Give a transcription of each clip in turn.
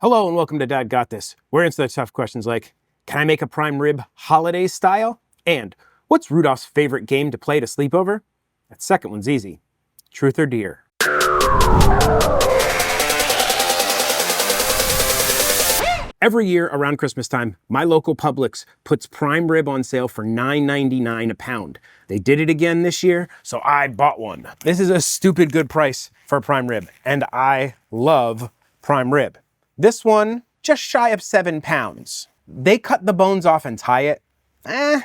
Hello and welcome to Dad Got This. We're into the tough questions like, can I make a prime rib holiday style? And what's Rudolph's favorite game to play to sleep over? That second one's easy. Truth or dare? Every year around Christmas time, my local Publix puts prime rib on sale for $9.99 a pound. They did it again this year, so I bought one. This is a stupid good price for a prime rib, and I love prime rib. This one, just shy of 7 pounds. They cut the bones off and tie it. I'm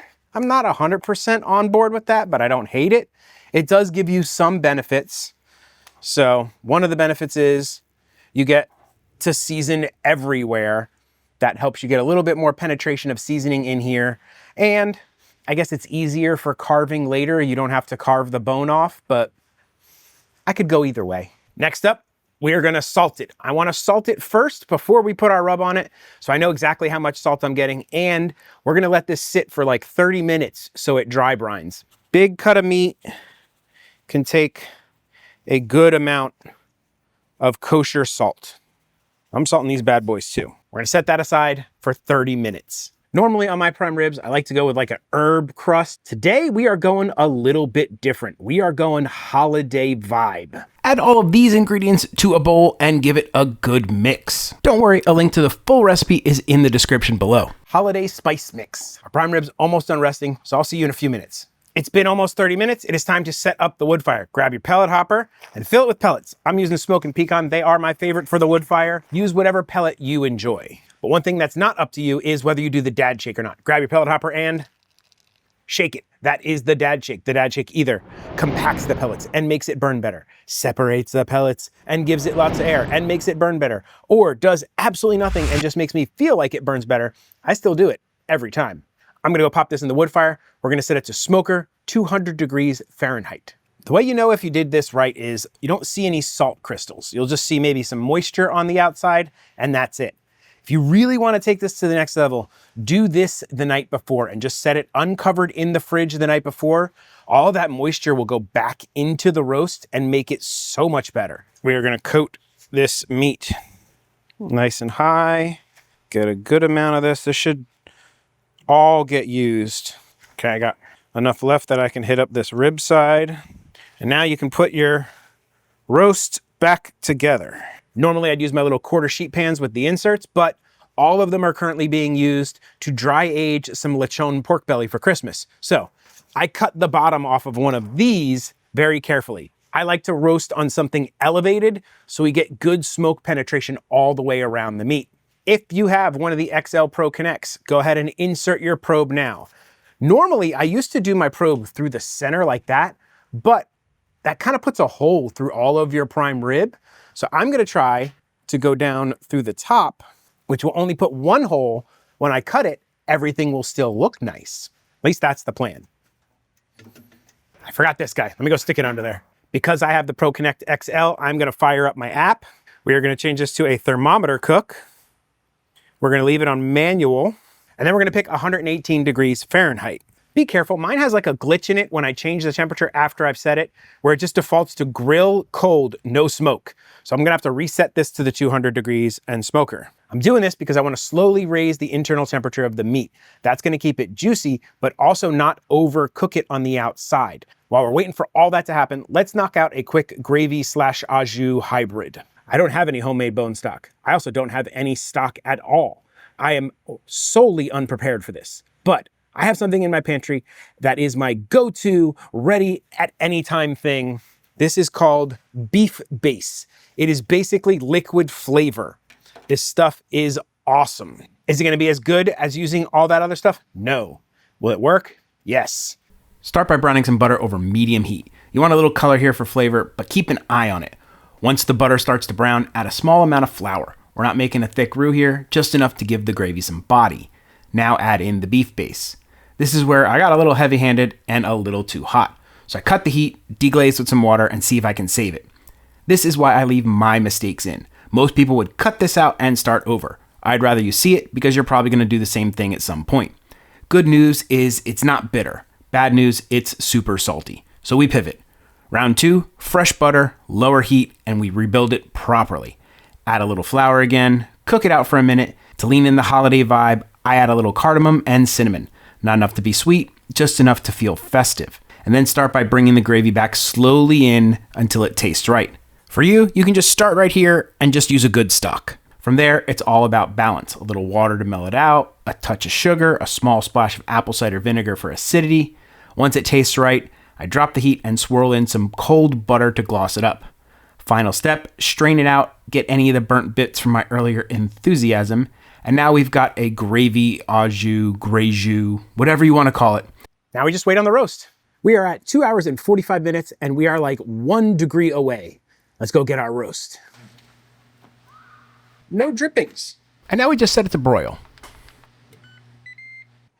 not 100% on board with that, but I don't hate it. It does give you some benefits. So one of the benefits is you get to season everywhere. That helps you get a little bit more penetration of seasoning in here. And I guess it's easier for carving later. You don't have to carve the bone off, but I could go either way. Next up, we are gonna salt it. I wanna salt it first before we put our rub on it, so I know exactly how much salt I'm getting, and we're gonna let this sit for like 30 minutes so it dry brines. Big cut of meat can take a good amount of kosher salt. I'm salting these bad boys too. We're gonna set that aside for 30 minutes. Normally on my prime ribs, I like to go with like an herb crust. Today, we are going a little bit different. We are going holiday vibe. Add all of these ingredients to a bowl and give it a good mix. Don't worry, a link to the full recipe is in the description below. Holiday spice mix. Our prime ribs almost done resting, so I'll see you in a few minutes. It's been almost 30 minutes. It is time to set up the wood fire. Grab your pellet hopper and fill it with pellets. I'm using smoke and pecan. They are my favorite for the wood fire. Use whatever pellet you enjoy. But one thing that's not up to you is whether you do the dad shake or not. Grab your pellet hopper and shake it. That is the dad shake. The dad shake either compacts the pellets and makes it burn better, separates the pellets and gives it lots of air and makes it burn better, or does absolutely nothing and just makes me feel like it burns better. I still do it every time. I'm gonna go pop this in the wood fire. We're gonna set it to smoker, 200 degrees Fahrenheit. The way you know if you did this right is you don't see any salt crystals. You'll just see maybe some moisture on the outside, and that's it. If you really want to take this to the next level, do this the night before and just set it uncovered in the fridge the night before. All that moisture will go back into the roast and make it so much better. We are gonna coat this meat nice and high. Get a good amount of this. This should all get used. Okay, I got enough left that I can hit up this rib side. And now you can put your roast back together. Normally I'd use my little quarter sheet pans with the inserts, but all of them are currently being used to dry age some lechon pork belly for Christmas. So I cut the bottom off of one of these very carefully. I like to roast on something elevated so we get good smoke penetration all the way around the meat. If you have one of the XL Pro Connects, go ahead and insert your probe now. Normally I used to do my probe through the center like that, but that kind of puts a hole through all of your prime rib. So I'm gonna try to go down through the top, which will only put one hole. When I cut it, everything will still look nice. At least that's the plan. I forgot this guy. Let me go stick it under there. Because I have the Pro Connect XL, I'm gonna fire up my app. We are gonna change this to a thermometer cook. We're gonna leave it on manual, and then we're gonna pick 118 degrees Fahrenheit. Be careful, mine has like a glitch in it when I change the temperature after I've set it, where it just defaults to grill cold, no smoke. So I'm gonna have to reset this to the 200 degrees and smoker. I'm doing this because I wanna slowly raise the internal temperature of the meat. That's gonna keep it juicy, but also not overcook it on the outside. While we're waiting for all that to happen, let's knock out a quick gravy / au jus hybrid. I don't have any homemade bone stock. I also don't have any stock at all. I am solely unprepared for this, but I have something in my pantry that is my go-to, ready at any time thing. This is called beef base. It is basically liquid flavor. This stuff is awesome. Is it gonna be as good as using all that other stuff? No. Will it work? Yes. Start by browning some butter over medium heat. You want a little color here for flavor, but keep an eye on it. Once the butter starts to brown, add a small amount of flour. We're not making a thick roux here, just enough to give the gravy some body. Now add in the beef base. This is where I got a little heavy-handed and a little too hot. So I cut the heat, deglaze with some water, and see if I can save it. This is why I leave my mistakes in. Most people would cut this out and start over. I'd rather you see it because you're probably gonna do the same thing at some point. Good news is it's not bitter. Bad news, it's super salty. So we pivot. Round 2, fresh butter, lower heat, and we rebuild it properly. Add a little flour again, Cook it out for a minute. To lean in the holiday vibe, I add a little cardamom and cinnamon. Not enough to be sweet, just enough to feel festive. And then start by bringing the gravy back slowly in until it tastes right. For you, you can just start right here and just use a good stock. From there, it's all about balance. A little water to mellow it out, a touch of sugar, a small splash of apple cider vinegar for acidity. Once it tastes right, I drop the heat and swirl in some cold butter to gloss it up. Final step, strain it out, get any of the burnt bits from my earlier enthusiasm, and now we've got a gravy, au jus, gray jus, whatever you want to call it. Now we just wait on the roast. We are at 2 hours and 45 minutes, and we are like 1 degree away. Let's go get our roast. No drippings. And now we just set it to broil.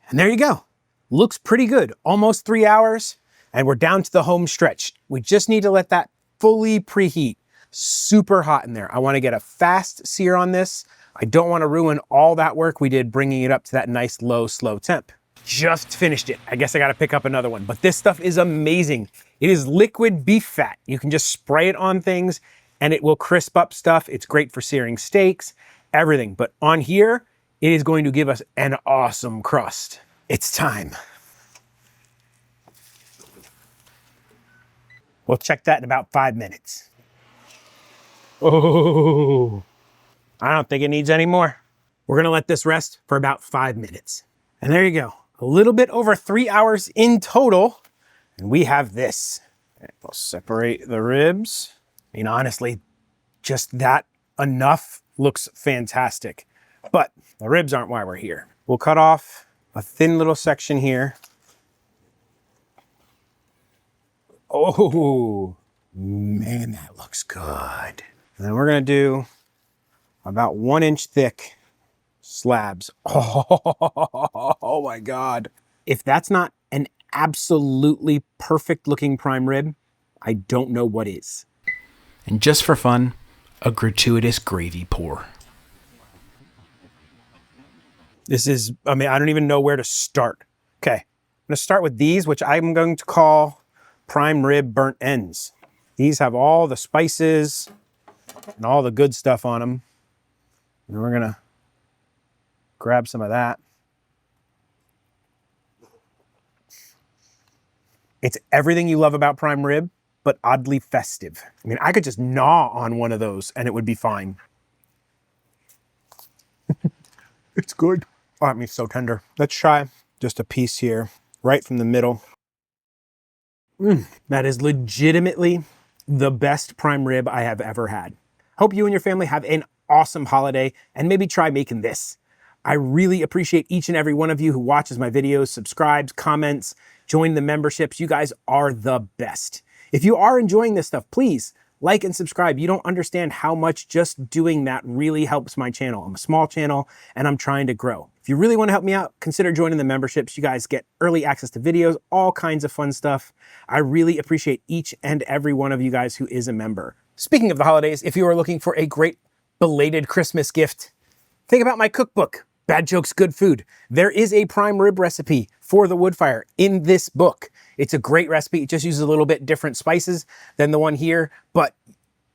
And there you go. Looks pretty good. Almost 3 hours, and we're down to the home stretch. We just need to let that fully preheat. Super hot in there. I want to get a fast sear on this. I don't want to ruin all that work we did bringing it up to that nice low, slow temp. Just finished it. I guess I got to pick up another one, but this stuff is amazing. It is liquid beef fat. You can just spray it on things and it will crisp up stuff. It's great for searing steaks, everything. But on here, it is going to give us an awesome crust. It's time. We'll check that in about 5 minutes. Oh, I don't think it needs any more. We're gonna let this rest for about 5 minutes. And there you go. A little bit over 3 hours in total. And we have this. We'll separate the ribs. I mean, honestly, just that enough looks fantastic. But the ribs aren't why we're here. We'll cut off a thin little section here. Oh, man, that looks good. And then we're gonna do about 1 inch thick slabs. Oh my God. If that's not an absolutely perfect looking prime rib, I don't know what is. And just for fun, a gratuitous gravy pour. This is, I mean, I don't even know where to start. Okay, I'm gonna start with these, which I'm going to call prime rib burnt ends. These have all the spices and all the good stuff on them. And we're gonna grab some of that. It's everything you love about prime rib, but oddly festive. I mean, I could just gnaw on one of those and it would be fine. It's good. Oh, I mean, so tender. Let's try just a piece here, right from the middle. That is legitimately the best prime rib I have ever had. Hope you and your family have an awesome holiday and maybe try making this. I really appreciate each and every one of you who watches my videos, subscribes, comments, join the memberships. You guys are the best. If you are enjoying this stuff, please like and subscribe. You don't understand how much just doing that really helps my channel. I'm a small channel and I'm trying to grow. If you really want to help me out, consider joining the memberships. You guys get early access to videos, all kinds of fun stuff. I really appreciate each and every one of you guys who is a member. Speaking of the holidays, if you are looking for a great belated Christmas gift, think about my cookbook, Bad Jokes, Good Food. There is a prime rib recipe for the Woodfire in this book. It's a great recipe. It just uses a little bit different spices than the one here, but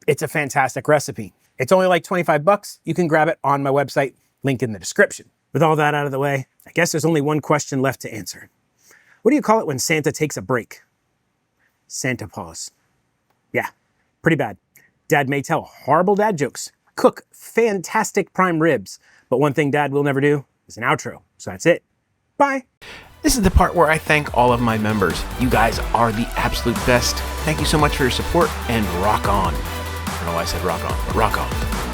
it's a fantastic recipe. It's only like 25 bucks. You can grab it on my website, link in the description. With all that out of the way, I guess there's only one question left to answer. What do you call it when Santa takes a break? Santa pause. Yeah, pretty bad. Dad may tell horrible dad jokes, cook fantastic prime ribs, but one thing Dad will never do is an outro. So that's it. Bye. This is the part where I thank all of my members. You guys are the absolute best. Thank you so much for your support and rock on. I don't know why I said rock on, but rock on.